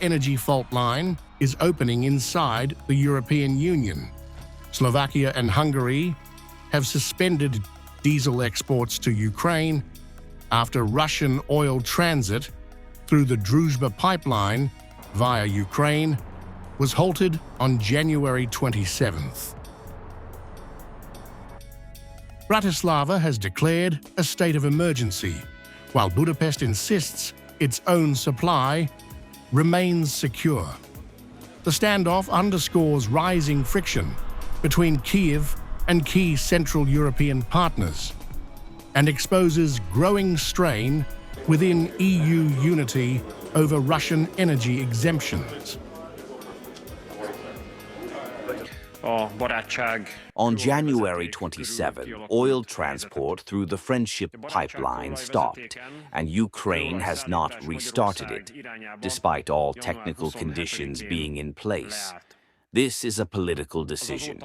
energy fault line is opening inside the European Union. Slovakia and Hungary have suspended diesel exports to Ukraine after Russian oil transit through the Druzhba pipeline via Ukraine was halted on January 27th. Bratislava has declared a state of emergency, while Budapest insists its own supply remains secure. The standoff underscores rising friction between Kyiv and key Central European partners and exposes growing strain within EU unity over Russian energy exemptions. On January 27, oil transport through the Friendship pipeline stopped, and Ukraine has not restarted it, despite all technical conditions being in place. This is a political decision.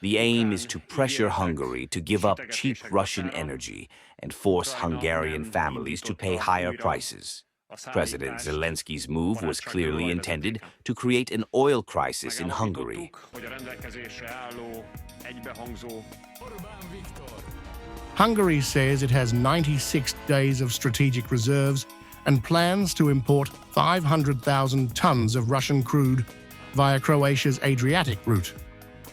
The aim is to pressure Hungary to give up cheap Russian energy and force Hungarian families to pay higher prices. President Zelensky's move was clearly intended to create an oil crisis in Hungary. Hungary says it has 96 days of strategic reserves and plans to import 500,000 tons of Russian crude via Croatia's Adriatic route,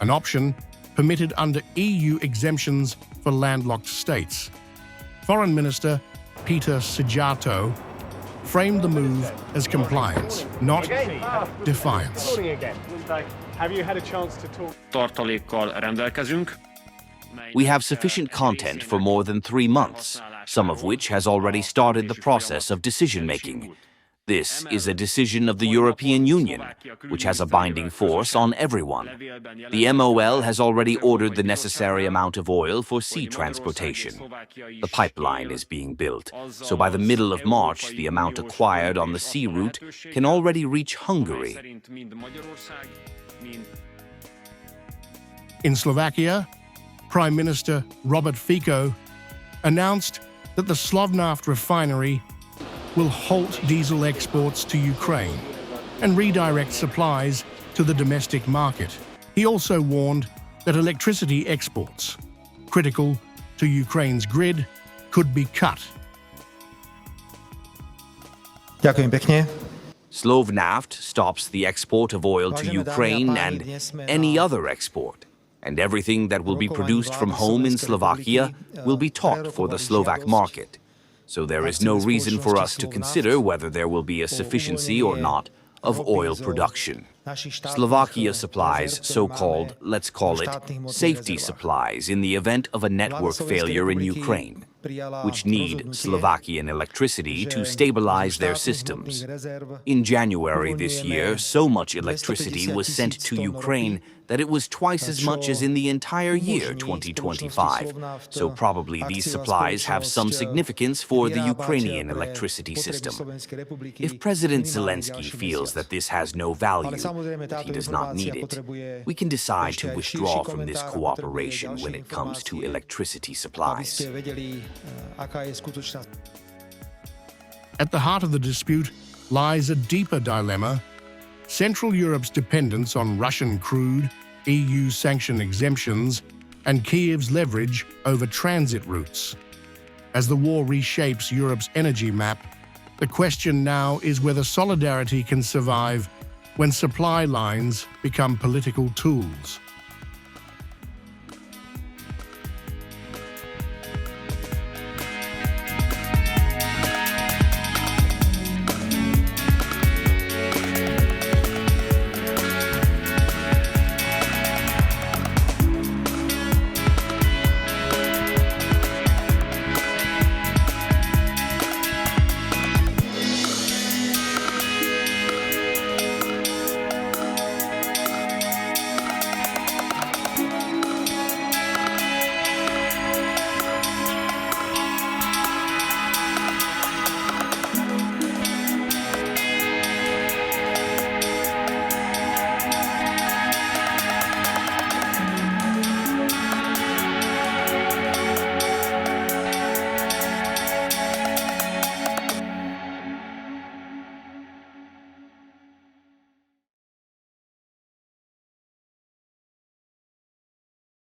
an option permitted under EU exemptions for landlocked states. Foreign Minister Péter Szijjártó framed the move as compliance, not defiance. Have you had a chance to talk? Tartalékkal rendelkezünk. We have sufficient content for more than 3 months, some of which has already started the process of decision-making. This is a decision of the European Union, which has a binding force on everyone. The MOL has already ordered the necessary amount of oil for sea transportation. The pipeline is being built, so by the middle of March, the amount acquired on the sea route can already reach Hungary. In Slovakia, Prime Minister Robert Fico announced that the Slovnaft refinery will halt diesel exports to Ukraine and redirect supplies to the domestic market. He also warned that electricity exports, critical to Ukraine's grid, could be cut. Ďakujem pekne. Slovnaft stops the export of oil to Ukraine and any other export, and everything that will be produced from home in Slovakia will be taught for the Slovak market. So there is no reason for us to consider whether there will be a sufficiency or not of oil production. Slovakia supplies so-called, let's call it, safety supplies in the event of a network failure in Ukraine, which need Slovakian electricity to stabilize their systems. In January this year, so much electricity was sent to Ukraine that it was twice as much as in the entire year 2025. So probably these supplies have some significance for the Ukrainian electricity system. If President Zelensky feels that this has no value, that he does not need it, we can decide to withdraw from this cooperation when it comes to electricity supplies. At the heart of the dispute lies a deeper dilemma: Central Europe's dependence on Russian crude, EU sanction exemptions, and Kyiv's leverage over transit routes. As the war reshapes Europe's energy map, the question now is whether solidarity can survive when supply lines become political tools.